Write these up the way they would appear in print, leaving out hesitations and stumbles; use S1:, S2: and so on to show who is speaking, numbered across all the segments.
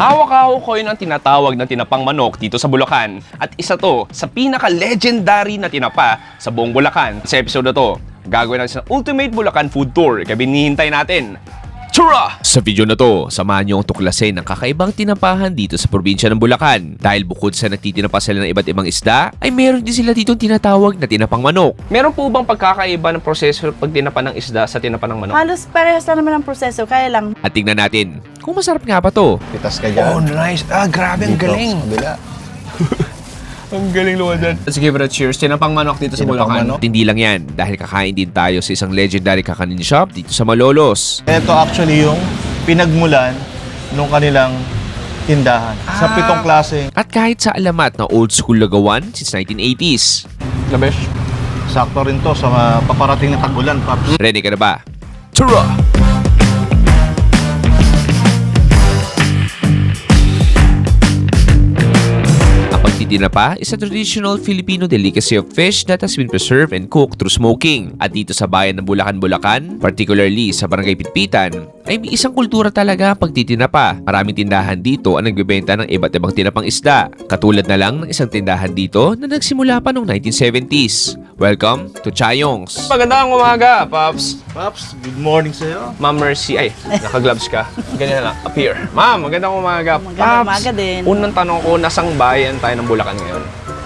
S1: Hawak-hawak ko yun ang tinatawag na tinapang manok dito sa Bulacan. At isa to sa pinaka-legendary na tinapa sa buong Bulacan. Sa episode na to, gagawin natin sa Ultimate Bulacan Food Tour. Kaya binihintay natin. Chura! Sa video na to, samahan niyo ang tuklasin ng kakaibang tinapahan dito sa probinsya ng Bulacan. Dahil bukod sa nagtitinapa sila ng iba't ibang isda, ay meron din sila ditong tinatawag na tinapang manok. Meron po bang pagkakaiba ng proseso pag tinapa ng isda sa tinapa ng manok?
S2: Halos parehas lang naman ang proseso, kaya lang.
S1: At tingnan natin kung masarap nga ba to.
S3: Pitas ka dyan.
S1: Oh, nice. Grabe, ang galing.
S3: Sa kabila.
S1: Ang galing luwa dyan. Sige, bro, cheers. Tinapang manok dito sa
S3: Tinapang
S1: Bulacan.
S3: manok.
S1: Hindi lang yan, dahil kakain din tayo sa isang legendary kakanin shop dito sa Malolos.
S3: Ito actually yung pinagmulan nung kanilang tindahan. Sa 7 klaseng
S1: At kahit sa alamat na old school lagawan since 1980s.
S3: labesh. Sakto rin to sa paparating na tag-ulan, Paps.
S1: Ready ka na ba? Tura! Tinapa is a traditional Filipino delicacy of fish that has been preserved and cooked through smoking. At dito sa bayan ng Bulacan, particularly sa Barangay Pitpitan, ay may isang kultura talaga pag titinapa. Maraming tindahan dito ang nagbebenta ng iba't ibang tinapang isda. Katulad na lang ng isang tindahan dito na nagsimula pa noong 1970s. Welcome to Chayong's. Magandang umaga, Pops.
S3: Paps, good morning sa'yo.
S1: Ma'am Mercy, ay, naka-gloves ka. Ganyan lang, appear. Ma'am, magandang umaga.
S2: Magandang umaga din.
S1: Unang tanong ko, nasang bayan tayo ng Bulacan ngayon?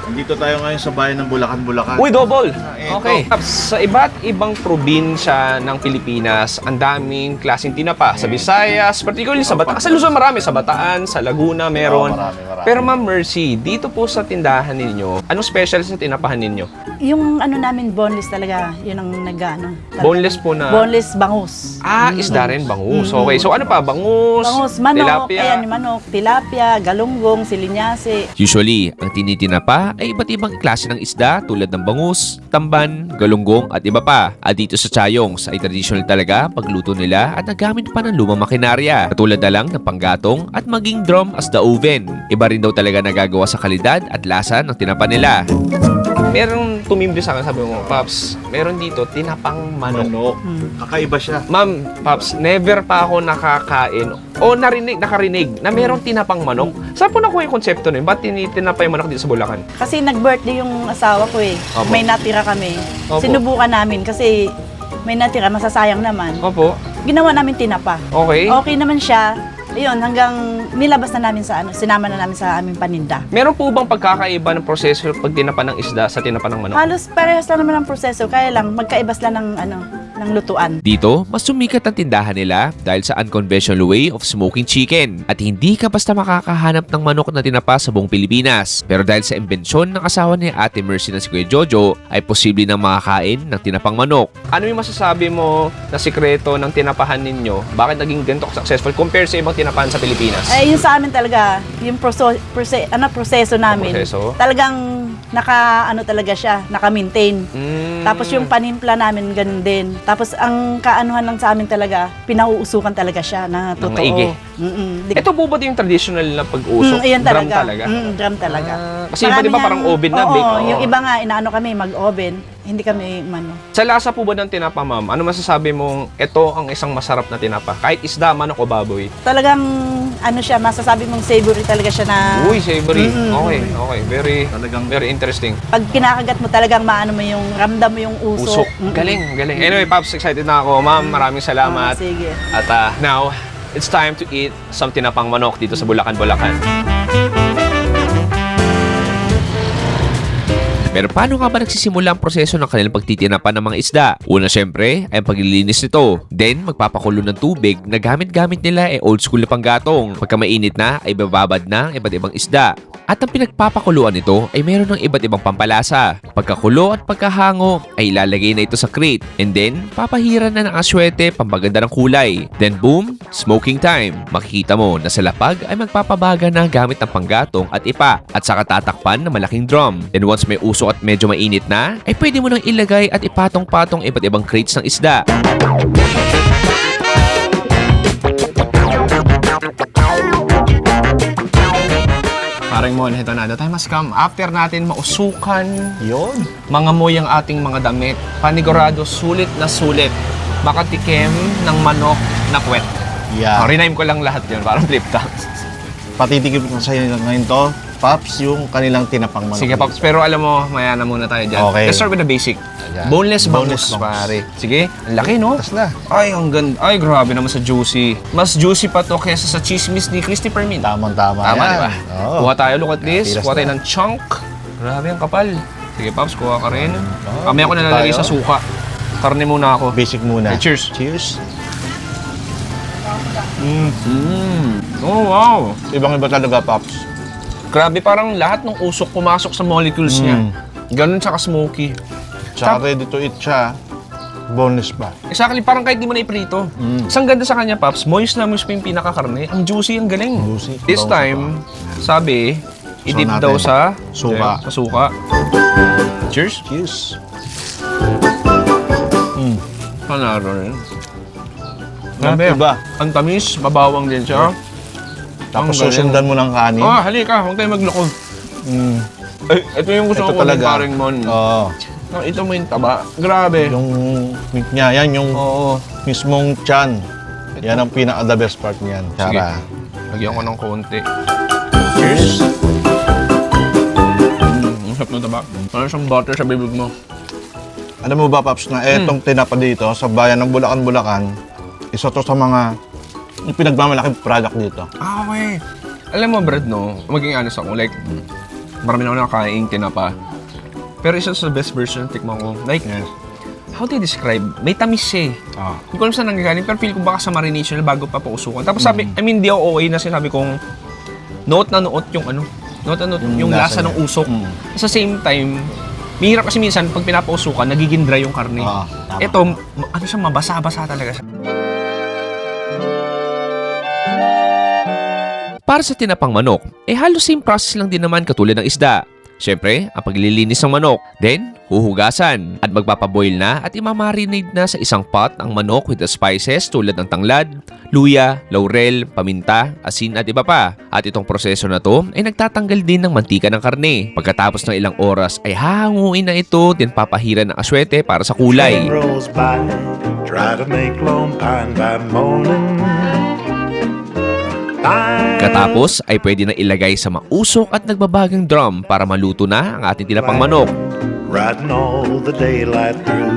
S3: Dito tayo ngayon sa bayan ng Bulacan, Bulacan.
S1: Uy, double!
S3: Ito.
S1: Okay. Sa iba't ibang probinsya ng Pilipinas, ang daming klaseng tinapa. Sa Visayas, particularly sa Bataan. Sa Luzon marami. Sa Bataan, sa Laguna meron.
S3: Marami.
S1: Pero Ma'am Mercy, dito po sa tindahan ninyo, anong special sa tinapahan ninyo?
S2: Yung ano namin, boneless talaga, yun ang nag-ano.
S1: Boneless po na?
S2: Boneless bangus.
S1: Isda rin, bangus. Okay. So ano pa? Bangus,
S2: Bangus, manok,
S1: tilapia.
S2: ayan yung manok, tilapia, galunggong, silinyase.
S1: Usually, ang tinitinapa ay iba't ibang klase ng isda tulad ng bangus, tamban, galunggong at iba pa. At dito sa Chayong's ay traditional talaga pagluto nila at nagamit pa ng lumang makinarya. Katulad na lang ng panggatong at maging drum as the oven. Iba rin daw talaga nagagawa sa kalidad at lasa ng tinapa nila. Meron tumimbre sa akin, sabi mo, Paps, meron dito tinapang manok.
S3: Kakaiba siya.
S1: Ma'am, Paps, never pa ako nakakain o nakarinig na merong tinapang manok. Saan po nakuha yung konsepto nun? Ba't tinitinapa yung manok dito sa Bulacan?
S2: Kasi nag-birthday yung asawa ko eh.
S1: Opo.
S2: May natira kami.
S1: Opo.
S2: Sinubukan namin kasi may natira, masasayang naman.
S1: Opo.
S2: Ginawa namin tinapa.
S1: Okay.
S2: Okay naman siya. Ayun, hanggang nilabas na namin sa sinama na namin sa aming paninda.
S1: Meron po bang pagkakaiba ng proseso pag tinapa ng isda sa tinapa ng manok?
S2: Halos parehas lang naman ang proseso, kaya lang magkaibas lang ng lutuan.
S1: Dito, mas sumikat ang tindahan nila dahil sa unconventional way of smoking chicken. At hindi ka basta makakahanap ng manok na tinapa sa buong Pilipinas. Pero dahil sa imbensyon ng asawa ni Ate Mercy na si Kuya Jojo, ay posible nang makakain ng tinapang manok. Ano yung masasabi mo na sikreto ng tinapahan ninyo? Bakit naging ganito successful compare sa ibang tinapahan sa Pilipinas?
S2: Yung sa amin talaga, yung proseso namin.
S1: Proseso?
S2: Talagang talaga siya, naka-maintain. Tapos yung panimpla namin, ganun din. Tapos ang kaanuhan lang sa amin talaga, pinauusukan talaga siya na
S1: Ng
S2: totoo.
S1: maigi. Ito po ba yung traditional na pag-usok?
S2: Ayan
S1: Drum
S2: talaga.
S1: talaga?
S2: Drum talaga.
S1: Kasi iba di ba parang oven na,
S2: oo,
S1: bake? Oo.
S2: yung iba nga, inaano kami, mag-oven. Hindi kami,
S1: Sa lasa po ba ng tinapa, ma'am? Ano masasabi mong ito ang isang masarap na tinapa? Kahit isda, manok o baboy?
S2: talagang, siya, masasabi mong savory talaga siya na,
S1: Uy, savory. Okay. Very interesting.
S2: pag kinakagat mo talagang maano mo yung, ramdam mo yung usok.
S1: Usok. Galing. Anyway, Pops, excited na ako. Ma'am, maraming salamat.
S2: Sige.
S1: At now, it's time to eat some tinapang manok dito sa Bulacan. Pero paano nga ba nagsisimula ang proseso ng kanilang pagtitinapa ng mga isda? Una syempre ay ang paglilinis nito. Then magpapakulo ng tubig na gamit nila ay old school na panggatong. Pagka mainit na ay bababad na ang iba't ibang isda. At ang pinagpapakuluan nito ay meron ng iba't ibang pampalasa. Pagkakulo at pagkahango ay ilalagay na ito sa crate. And then papahiran na ng aswete pampaganda ng kulay. Then boom, smoking time. Makikita mo na sa lapag ay magpapabaga na gamit ng panggatong at ipa. At saka tatakpan ng malaking drum. Then once may usok at medyo mainit na, ay pwede mo nang ilagay at ipatong-patong iba't ibang crates ng isda. Parang mo, ito na. The time has come. After natin mausukan,
S3: Yun.
S1: mga moy ang ating mga damit, panigurado, sulit na sulit, makatikim ng manok na kwet.
S3: Yeah.
S1: Rename ko lang lahat yun, parang flip top.
S3: Patitikip ko sa inyo ngayon to, Paps, yung kanilang tinapang manok.
S1: Sige, Pops. Pero alam mo, maya na muna tayo dyan.
S3: Okay.
S1: Let's start with the basic.
S3: Ayan.
S1: Boneless
S3: Boneless
S1: bangus,
S3: bangus.
S1: pare. Sige, ang laki, no?
S3: Tas na.
S1: Ay, ang ganda. Ay, grabe naman sa juicy. Mas juicy pa to kesa sa chismis ni Christopher Min.
S3: Tamang-tama
S1: Tama,
S3: yan.
S1: di ba?
S3: Oo.
S1: Kuha tayo, look at this.
S3: Tiras
S1: Kuha tayo
S3: na.
S1: ng chunk. Grabe ang kapal. Sige, Pops, kuha ka rin.
S3: Oo,
S1: Kamaya ko
S3: dito
S1: nalalagay
S3: tayo.
S1: sa suka. Karne muna ako.
S3: Basic muna.
S1: Okay, cheers.
S3: Cheers.
S1: Oh, wow.
S3: Ibang-iba talaga, Paps.
S1: Grabe, parang lahat ng usok pumasok sa molecules niya. Ganun tsaka smoky.
S3: Tsaka ready to eat siya. Boneless pa.
S1: Exactly, parang kahit di mo na iprito. Isang ganda sa kanya, Paps, moist na moist pa yung pinakakarne. Ang juicy, ang galing.
S3: Juicy.
S1: This
S3: Bangus
S1: time, sabi, i-dip
S3: natin.
S1: daw sa
S3: Suka.
S1: Sa suka. Cheers.
S3: Cheers.
S1: Panalo rin.
S3: Grabe. Iba.
S1: Ang tamis, mabawang din siya.
S3: Tapos
S1: Ang galing.
S3: susundan mo ng kanin.
S1: Oh, halika, huwag tayo magloko.
S3: Mm.
S1: Ay, ito yung gusto
S3: Ito
S1: ko
S3: talaga.
S1: ng paring mon.
S3: Oo.
S1: Ito mo yung taba. Grabe.
S3: Yung meat niya, yan yung
S1: Oo.
S3: mismong chan. Yan ang pinaka-the best part niyan.
S1: Sige.
S3: Tsara.
S1: Lagyan ko ng konti.
S3: Cheers.
S1: Ang sarap ng taba. Parang siyang butter sa bibig mo.
S3: Alam mo ba, Paps, na etong tinapa dito sa bayan ng Bulacan, isa to sa mga yung pinagmamalaking product dito.
S1: Ah, okay. Alam mo, Brad, no? Maging honest ako. Like, marami na ako nakakain tinapa. Pero isa sa best version, tikman ko. Like,
S3: Yes.
S1: how do you describe? May tamis siya eh.
S3: Ah.
S1: Hindi ko alam saan nanggagaling, pero feel ko baka sa marination bago pa pausukan. Tapos sabi, I mean, di ako OA na sinabi kong note na note yung ano, note na note yung lasa
S3: niya.
S1: ng usok. Sa same time, mahirap kasi minsan pag pinapausukan, nagiging dry yung karne.
S3: Tama.
S1: Ito, ano siya, mabasa-basa talaga siya. Para sa tinapang manok, halos same process lang din naman katulad ng isda. Siyempre, ang paglilinis ng manok. Then, huhugasan. At magpapaboil na at imamarinade na sa isang pot ang manok with the spices tulad ng tanglad, luya, laurel, paminta, asin at iba pa. At itong proseso na to ay nagtatanggal din ng mantika ng karne. Pagkatapos ng ilang oras ay hahanguin na ito din papahiran ng aswete para sa kulay.
S4: Rolls by, try to make Lone Pine by morning.
S1: Katapos ay pwede na ilagay sa mausok at nagbabagang drum para maluto na ang ating tinapang manok.
S4: Riding all the daylight through.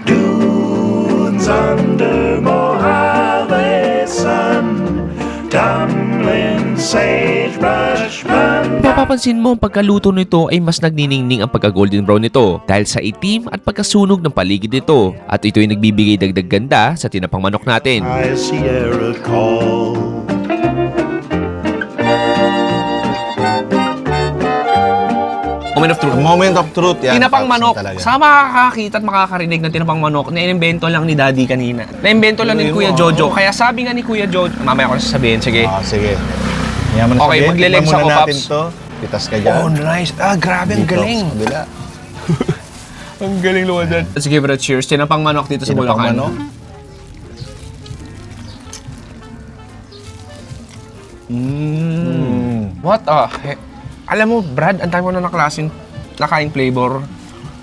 S4: Dunes under Mojave sun, tumbling sagebrush run.
S1: Mapapansin mo ang pagkaluto nito ay mas nagniningning ang pagka-golden brown nito dahil sa itim at pagkasunog ng paligid nito. At ito ay nagbibigay dagdag ganda sa tinapang manok natin.
S4: High Sierra call.
S1: Moment of truth.
S3: Moment of truth yan.
S1: Tinapang
S3: Paps,
S1: manok.
S3: talaga.
S1: Sa makakakita at makakarinig ng tinapang manok, na-invento lang ni Daddy kanina. Na-invento lang ni Kuya Jojo. Kaya sabi nga ni Kuya Jojo, mamaya ko na sasabihin, sige.
S3: Ah, sige. Yaman na
S1: Okay,
S3: sabihin.
S1: magle-legs
S3: Tikman
S1: ako,
S3: muna natin
S1: Paps.
S3: to. Pitas ka dyan.
S1: Oh, nice. Ah, grabe, ang
S3: Dito,
S1: galing.
S3: sa kabila.
S1: Ang galing luwa dyan. Sige, bro, cheers. Tinapang manok dito sa
S3: Tinapang
S1: Bulacan.
S3: manok.
S1: What alam mo, Brad, ang dami ko na naklaseng nakain flavor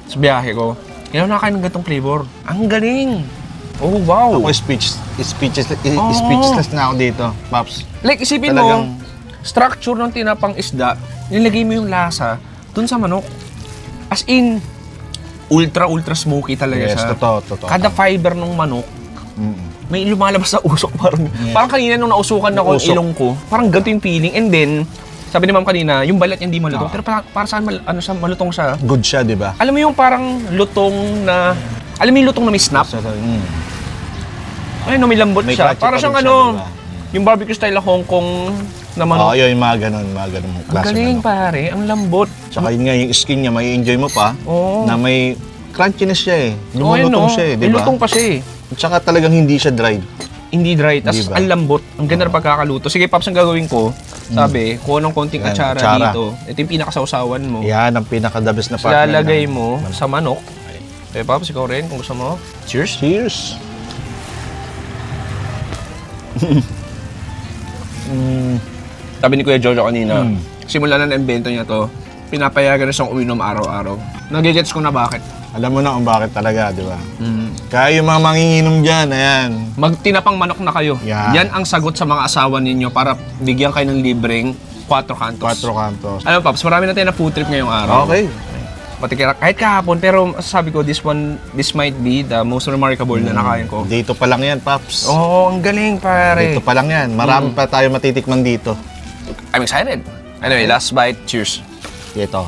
S1: sa biyahe ko. Hindi ako nakain ng ganitong flavor. Ang galing. Oh, wow.
S3: Ako speechless na ako dito, Paps.
S1: Like, isipin
S3: Talagang-
S1: mo, structure ng tinapang isda, nilagay mo yung lasa dun sa manok. As in, ultra smoky talaga
S3: Yes,
S1: siya.
S3: totoo.
S1: Kada fiber ng manok, may lumalabas sa usok. Parang kanina nung nausukan ako yung
S3: Usok.
S1: ilong ko, parang ganito yung feeling. And then, sabi ni ma'am kanina, yung balat niya hindi malutong. Pero para saan malutong siya?
S3: Good siya, di ba?
S1: Alam mo yung parang lutong na, alam mo yung lutong na may snap? Ay, no, may lambot
S3: May
S1: siya.
S3: crunchy
S1: Para
S3: pa
S1: siyang
S3: rin siya,
S1: ano,
S3: diba?
S1: yung barbecue style na Hong Kong na
S3: Oo,
S1: manok.
S3: yun, yung mga ganun
S1: Ang
S3: klase
S1: galing
S3: manok.
S1: pare, ang lambot.
S3: Tsaka yun nga, yung skin niya, may enjoy mo pa.
S1: Oo.
S3: Na may crunchiness siya eh.
S1: Oo, yun,
S3: Lumulutong
S1: no?
S3: siya eh, di
S1: May
S3: ba?
S1: lutong pa siya eh.
S3: Tsaka talagang hindi siya dried.
S1: Hindi dry, tas
S3: Diba?
S1: ang lambot. Ang ganda ng pagkakaluto. Sige, Paps, ang gagawin ko, sabi, kuha ng konting
S3: Yan,
S1: atsara
S3: atsara.
S1: dito. Ito yung pinakasawsawan mo.
S3: Yan ang pinaka-the best na
S1: Tapos
S3: partner.
S1: lalagay
S3: ng-
S1: mo sa manok. Okay, Paps, ikaw rin kung gusto mo. Cheers.
S3: Cheers!
S1: Sabi ni Kuya Jojo kanina, simula na na-invento niya to, pinapayagan na siyang uminom araw-araw. Nagigets ko na bakit.
S3: Alam mo na kung bakit talaga, di ba? Kaya yung mga manginginom dyan, ayan.
S5: Magtinapang manok na kayo.
S3: Yan.
S5: Yan ang sagot sa mga asawa ninyo para bigyan kayo ng libreng 4 kantos.
S3: 4 kantos.
S5: Alam mo, Paps, marami na tayo na food trip ngayong araw.
S3: Okay.
S5: Pati kahit kahapon, pero sabi ko, this might be the most remarkable na nakain ko.
S3: Dito pa lang yan, Paps.
S5: Oo, ang galing, pare.
S3: Dito pa lang yan. Marami pa tayo matitikman dito.
S5: I'm excited. Anyway, last bite. Cheers.
S3: Dito.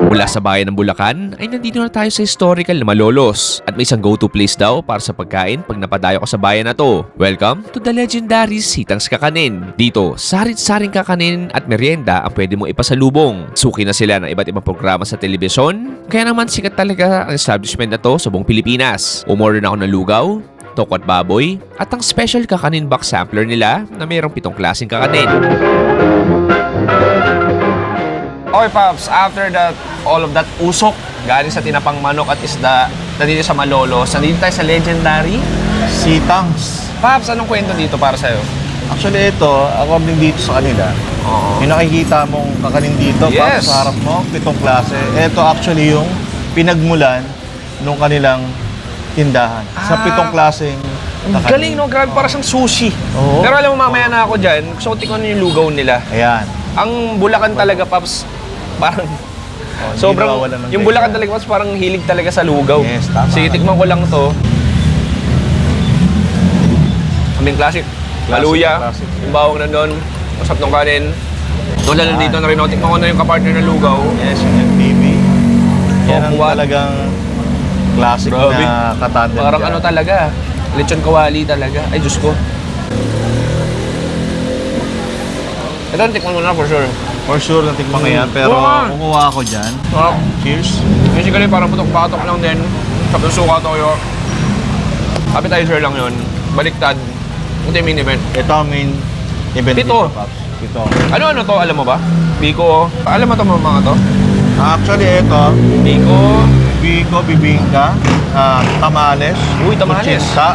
S1: Mula sa bayan ng Bulacan, ay nandito na tayo sa historical na Malolos at may isang go-to place daw para sa pagkain pag napadayo ka sa bayan na to. Welcome to the legendary Sitang's Kakanin. Dito, sarit-saring kakanin at merienda ang pwede mong ipasalubong. Suki na sila ng iba't ibang programa sa telebisyon, kaya naman sikat talaga ang establishment na to sa buong Pilipinas. Umorder na ako ng lugaw, toko at baboy, at ang special kakanin box sampler nila na mayroong 7 klaseng kakanin.
S5: Okay, Paps, after all of that usok, galing sa tinapang manok at isda, nandito sa Malolos, nandito tayo sa legendary.
S3: Sitang's.
S5: Paps, anong kwento dito para sa'yo?
S3: Actually, ito, according dito sa kanila, yung nakikita mong kakanin dito,
S5: Yes.
S3: Paps, sa harap mo, 7 klase. Ito actually yung pinagmulan nung kanilang tindahan. Sa 7 klaseng
S5: Ang
S3: kakanin.
S5: galing, no? Grabe, para siyang sushi.
S3: Oo.
S5: Pero alam mo, mamaya na ako dyan, gusto ko tikman yung lugaw nila.
S3: Ayan.
S5: Ang Bulacan talaga, Paps, parang
S3: Hindi
S5: sobrang,
S3: nawawalan ng
S5: yung
S3: gaya.
S5: Bulacan talaga, Paps, parang hilig talaga sa lugaw.
S3: Yes, tama.
S5: Sige, tikman ko lang to. Kaming classic. Maluya,
S3: classic.
S5: yung bawang na doon, masarap ng kanin. Doon lang dito na rin, no? Tikman ko na yung kapartner ng lugaw.
S3: Yes, yung MTV. Yan ang
S5: What?
S3: talagang classic
S5: Grabe.
S3: na katandem.
S5: Parang
S3: dyan.
S5: ano talaga, lechon kawali talaga. Ay, Diyos ko. Ito, tikman mo na for sure.
S3: For sure, natikman ko yan. Pero
S5: Oo.
S3: kukuha ako dyan.
S5: Sarap.
S3: Cheers.
S5: Basically, parang putok-patok lang din. Sa suka toyo. Appetizer lang yun. Baliktad. Ito yung main event.
S3: Ito ang main event
S5: Pito.
S3: dito, Paps. Pito.
S5: Ano to? Alam mo ba? Biko. Alam mo to mga to?
S3: Actually, ito,
S5: Biko.
S3: biko, bibingka, tamales,
S5: Uy, tamales.
S3: kutsinta,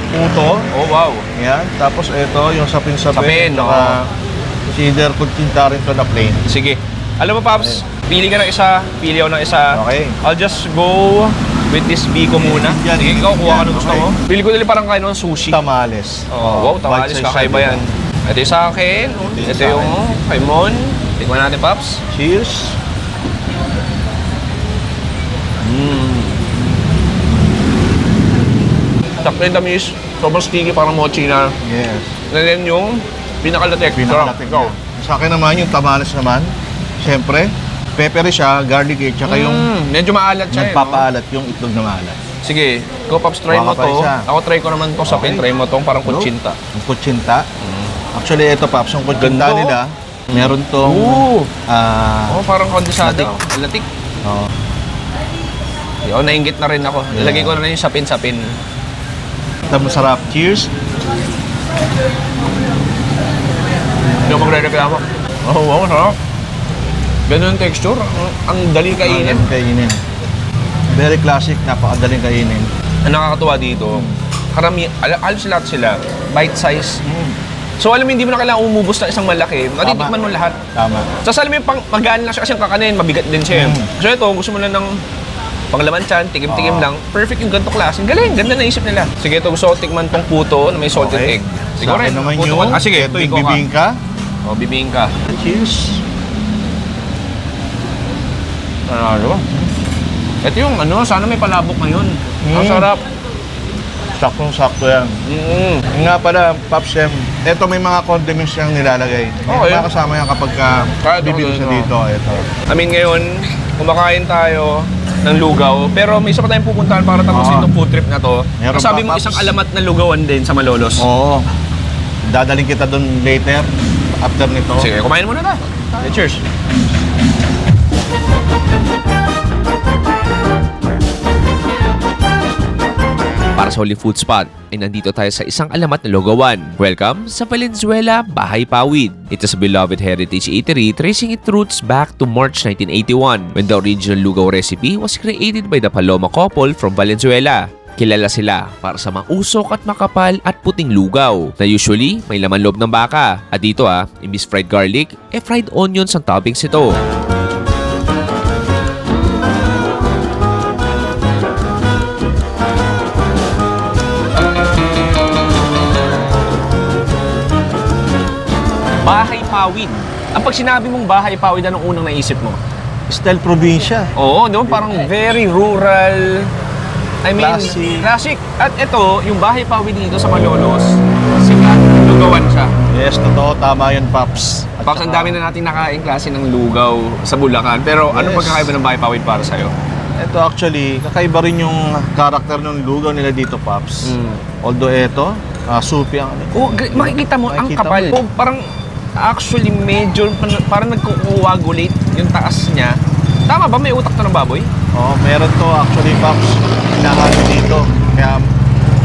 S3: puto.
S5: Oh, wow.
S3: Yan. Tapos ito, yung sapin-sapin.
S5: Sapin,
S3: saka consider kutsinta rin to na plain.
S5: Sige. Alam mo, Paps, pili ka ng isa, pili ako ng isa.
S3: Okay.
S5: I'll just go with this Biko muna.
S3: Yan,
S5: Sige, ikaw, kuha ka ng gusto
S3: okay.
S5: mo. Pili ko nila parang kain ng sushi.
S3: Tamales.
S5: Oh, wow, tamales,
S3: bite size
S5: kakaiba
S3: siya,
S5: yan.
S3: diba?
S5: Ito yung sa akin.
S3: yung
S5: Ito
S3: sa
S5: yung kay Mon. Tikman natin, Paps.
S3: Cheers.
S5: Sakto yung tamis. Sobrang sticky, parang mochi na.
S3: Yes.
S5: And then yung pinakalatek.
S3: Pinakalatik
S5: Ikaw.
S3: niya. Sa akin naman, yung tamales naman, siyempre, peppery siya, garlic tsaka yung
S5: Medyo maalat siya
S3: nagpapaalat yung itlog na maalat.
S5: Sige, go Paps, try mo
S3: Baka pa
S5: to.
S3: isa.
S5: Ako try ko naman to sa pin. Try mo tong parang kutsinta.
S3: Yung kutsinta. Actually, ito Paps, yung kutsinta
S5: Ganda, oh.
S3: nila, meron tong
S5: Ooh.
S3: ah,
S5: Oh, parang kondensado.
S3: Latik.
S5: Latik.
S3: oh,
S5: Yo, nainggit na rin ako.
S3: Yeah.
S5: Ilagay ko na rin yung sapin-sapin.
S3: ito masarap. Cheers.
S5: Hindi ako magre-reklamo. Oh, wow, sarap. Ganun yung texture. Ang dali kainin.
S3: Kainin. Very classic, napakadaling kainin.
S5: Ang nakakatuwa dito, halos lahat sila, bite size. So alam mo, hindi mo na kailangan umubos ng isang malaki. Matitikman mo lahat.
S3: Tama.
S5: So alam mo yung magaan lang siya kasi yung kakanin, mabigat din siya. So ito, gusto mo lang ng panglaman tiyan, tikim-tikim lang. Perfect yung ganito klase. Galing, ganda na isip nila. Sige, ito gusto ko tikman tong puto na may salted egg.
S3: Sa akin naman
S5: puto
S3: yung,
S5: ko. Sige,
S3: ito
S5: biko
S3: yung
S5: ka.
S3: bibingka.
S5: O, bibingka.
S3: Cheers.
S5: Ano? Ito yung ano, sana may palabok ngayon. Ang
S3: Mm.
S5: sarap.
S3: Saktong-sakto yan. Yung nga pala, Pops Shem, ito may mga condiments siyang nilalagay.
S5: Okay.
S3: Makasama yan kapag
S5: Kahit
S3: bibili
S5: ako
S3: siya
S5: dito.
S3: dito. Ito.
S5: I mean, ngayon, kumakain tayo ng lugaw. Pero may isa pa tayong pupuntahan para tapusin itong food trip na to.
S3: Meron
S5: Sabi
S3: pa,
S5: mo,
S3: Paps.
S5: isang alamat na lugawan din sa Malolos.
S3: Oo. Dadaling kita doon later, after nito.
S5: Sige, kumain muna na. Cheers.
S1: Para para sa huling food spot ay nandito tayo sa isang alamat na lugawan. Welcome sa Valenzuela, Bahay Pawid. Ito sa beloved heritage eatery tracing its roots back to March 1981 when the original lugaw recipe was created by the Paloma couple from Valenzuela. Kilala sila para sa mausok at makapal at puting lugaw na usually may laman loob ng baka. At dito imbis fried garlic, fried onions ang toppings ito.
S5: Bahay Pawid. Ang pag sinabi mong Bahay Pawid, anong unang naisip mo?
S3: Style probinsya.
S5: Oo, di ba? Parang very rural. I mean, classic. At ito, yung Bahay Pawid dito sa Malolos, sikat, lugawan siya.
S3: Yes, totoo. Tama yun, Paps. At
S5: Paps, ang dami na natin nakain klase ng lugaw sa Bulacan. Pero ano
S3: Yes.
S5: pagkakaiba ng Bahay Pawid para sa'yo?
S3: ito actually, kakaiba rin yung karakter ng lugaw nila dito, Paps. Although ito, supi ang
S5: Oh, makikita mo, ang
S3: Makikita
S5: kapal.
S3: mo.
S5: Oh, parang actually medyo parang nagko-coagulate yung taas niya. Tama ba? May utak to ng baboy?
S3: Oh, meron to actually, Paps. Hinahalo dito. Kaya,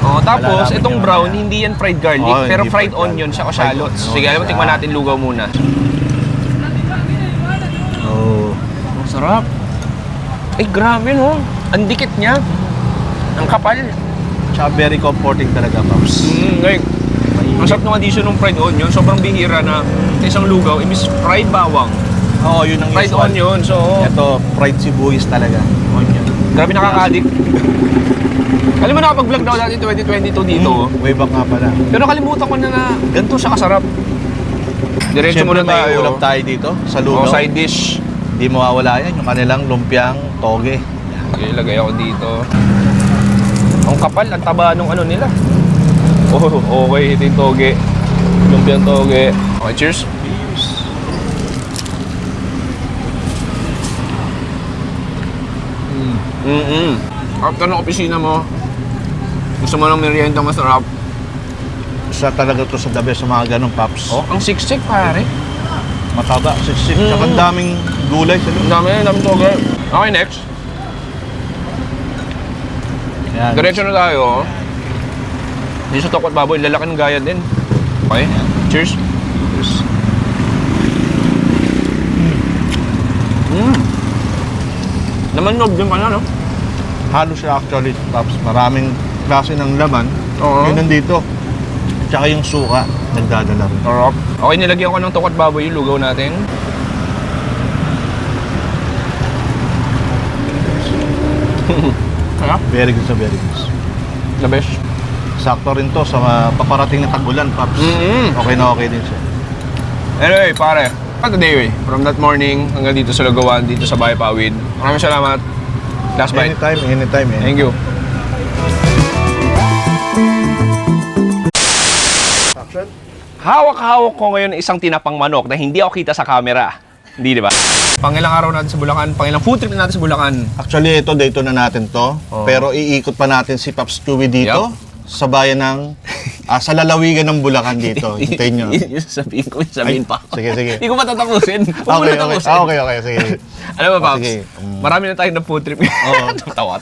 S5: Oh, tapos
S3: Malalaman
S5: itong
S3: nyo
S5: brown,
S3: mamaya.
S5: hindi yan fried garlic,
S3: Oh,
S5: pero
S3: hindi
S5: fried
S3: fried
S5: onion siya o
S3: garlic.
S5: shallots.
S3: Fried
S5: Sige, alam mo,
S3: onion
S5: tingnan
S3: siya.
S5: natin lugaw muna.
S3: oh,
S5: Ang sarap. Ay, grabe no. Ang dikit niya. Ang kapal.
S3: tsaka very comforting talaga, Paps.
S5: Like, ang sarap ng addition ng fried onion. Sobrang bihira na sa isang lugaw, imbis fried bawang.
S3: Oo, yun ang
S5: Fried
S3: usual.
S5: onion, so
S3: Ito, fried sibuyas talaga. Onion.
S5: grabe nakaka-addict. Alam mo, nakapag-vlog na ako dati 2022 dito.
S3: Way back nga pala.
S5: Pero kalimutan ko na ganito siya kasarap. Diretso
S3: Siyempre
S5: muna
S3: may
S5: tayo.
S3: ulam tayo dito sa
S5: Oh,
S3: lugaw.
S5: side dish.
S3: Hindi mawawala yan, yung kanilang lumpiang toge.
S5: Okay, lagay ako dito. Ang kapal, ang taba nung ano nila. Oh, okay, ito yung toge. Lumpiang toge. Okay, cheers. After ng opisina mo, gusto mo ng merienda masarap.
S3: Isa talaga to sa the best sa mga ganong, Paps.
S5: Oh, ang siksik pare.
S3: Mataba, siksik. Tsaka ang daming gulay sa loob.
S5: Ang dami toge. Okay, next.
S3: Yan.
S5: Diretso na tayo. Dito sa tokot baboy, lalaki ng gaya din. Okay, cheers. Naman loob din pala, no?
S3: Halos siya actually, Paps. Maraming klase ng laman.
S5: Oo.
S3: Yun nandito. Tsaka yung suka, nagdadala rin.
S5: Sarap. Okay, nilagyan ko ng tokot baboy yung lugaw natin. Sarap.
S3: Very good sa very good.
S5: The best.
S3: Sakto rin to sa paparating na tag-ulan, Paps. Okay na okay din siya.
S5: Anyway, pare. Today, from that morning hanggang dito sa lugawan, dito sa Bahay Pawid. Maraming salamat. Last bite.
S3: Anytime.
S5: Thank you. Hawak-hawak ko ngayon isang tinapang manok na hindi ako kita sa camera. Hindi, di ba? Pangilang araw natin sa Bulacan, pangilang food trip natin sa Bulacan.
S3: Actually, ito, dito na natin to.
S5: Oo.
S3: Pero iikot pa natin si Paps Chewy dito.
S5: Yup.
S3: Sa bayan ng... sa lalawigan ng Bulacan dito. Hintayin nyo.
S5: Yung sabihin ko, sabihin pa.
S3: Sige.
S5: Hindi ko matatapusin. Huwag mo
S3: Okay.
S5: natapusin.
S3: Okay. Sige.
S5: Alam mo, Paps,
S3: Sige.
S5: marami na tayong na food trip.
S3: Oo.
S5: Tawat.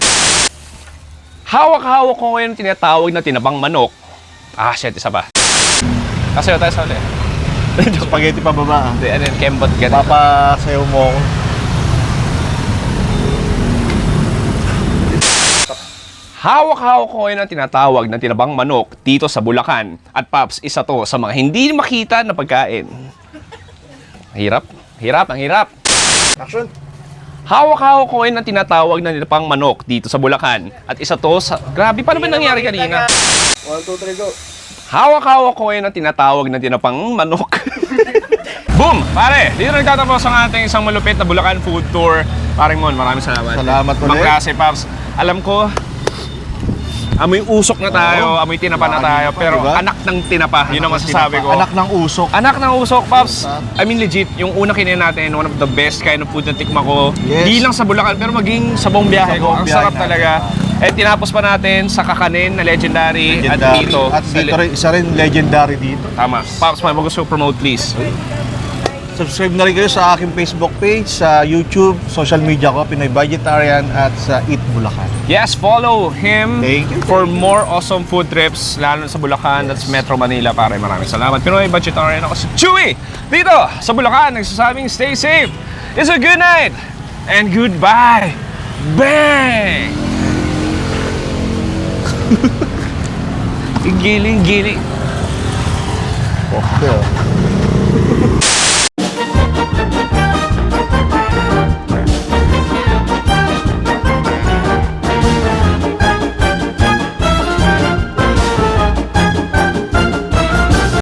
S5: Hawak-hawak ko ngayon tinatawag na tinabang manok. Ah, shit, isa pa. Kasayo tayo sa ulit.
S3: Spaghetti pa baba.
S5: Hindi, ano yun, kembot ka.
S3: Papasayaw mo ako.
S5: Hawak-hawak ko ngayon ang tinatawag na tinabang manok dito sa Bulacan. At Paps, isa to sa mga hindi makita na pagkain. Hirap. Ang hirap.
S3: Action.
S5: Hawak-hawak ko ngayon ang tinatawag na tinabang manok dito sa Bulacan. At isa to sa... Grabe, paano ba nangyari kanina?
S3: 1, 2, 3, go.
S5: Hawak-hawak ko ngayon ang tinatawag na tinapang manok. Boom! Pare, dito nagtatapos ang ating isang malupit na Bulacan food tour. Paring Mon, maraming salamat.
S3: Salamat ulit.
S5: Magklase, Paps. Alam ko, amoy usok na tayo, amoy tinapa na tayo, pero
S3: diba?
S5: anak ng tinapa, yun ang masasabi ko.
S3: Anak ng usok.
S5: Anak ng usok, Paps. I mean, legit, yung unang kinain natin, one of the best kind of food na tikma ko.
S3: Yes.
S5: Di lang sa Bulacan, pero maging sa buong biyahe
S3: Sa
S5: ko.
S3: buong
S5: Ang
S3: biyahe
S5: sarap
S3: natin.
S5: talaga. At tinapos pa natin sa kakanin na legendary, at dito.
S3: At dito rin, isa rin legendary dito.
S5: Tama. Paps, may gusto promote, please.
S3: Subscribe na rin kayo sa aking Facebook page, sa YouTube, social media ko, Pinoy Vegetarian, at sa Eat Bulacan.
S5: Yes, follow him
S3: Thank you.
S5: for more awesome food trips, lalo sa Bulacan, that's Metro Manila, pare. Maraming salamat. Pinoy Vegetarian ako si Chewy dito sa Bulacan, nagsasabing stay safe. It's a good night and goodbye. Bang! Giling.
S3: Okay.